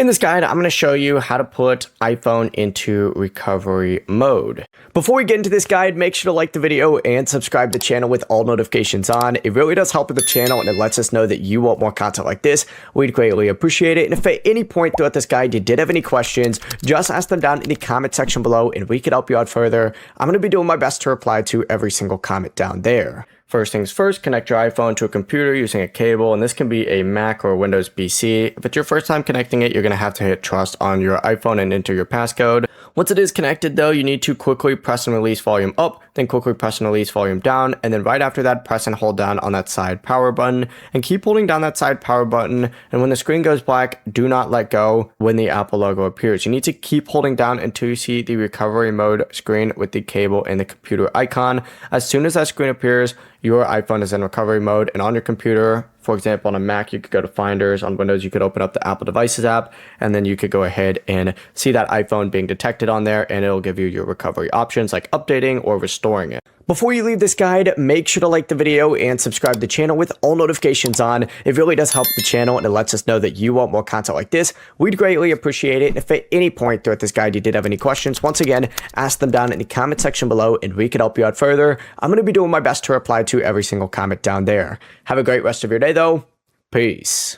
In this guide, I'm going to show you how to put iPhone into recovery mode. Before we get into this guide, make sure to like the video and subscribe to the channel with all notifications on. It really does help with the channel and it lets us know that you want more content like this. We'd greatly appreciate it. And if at any point throughout this guide you did have any questions, just ask them down in the comment section below and we can help you out further. I'm going to be doing my best to reply to every single comment down there. First things first, connect your iPhone to a computer using a cable, and this can be a Mac or Windows PC. If it's your first time connecting it, you're going to have to hit trust on your iPhone and enter your passcode. Once it is connected though, you need to quickly press and release volume up, then quickly press and release volume down, and then right after that, press and hold down on that side power button, and keep holding down that side power button, and when the screen goes black, do not let go when the Apple logo appears. You need to keep holding down until you see the recovery mode screen with the cable and the computer icon. As soon as that screen appears, your iPhone is in recovery mode, and on your computer, for example, on a Mac, you could go to Finders. On Windows, you could open up the Apple Devices app, and then you could go ahead and see that iPhone being detected on there, and it'll give you your recovery options like updating or restoring it. Before you leave this guide, make sure to like the video and subscribe to the channel with all notifications on. It really does help the channel and it lets us know that you want more content like this. We'd greatly appreciate it. And if at any point throughout this guide you did have any questions, once again, ask them down in the comment section below and we can help you out further. I'm going to be doing my best to reply to every single comment down there. Have a great rest of your day though. Peace.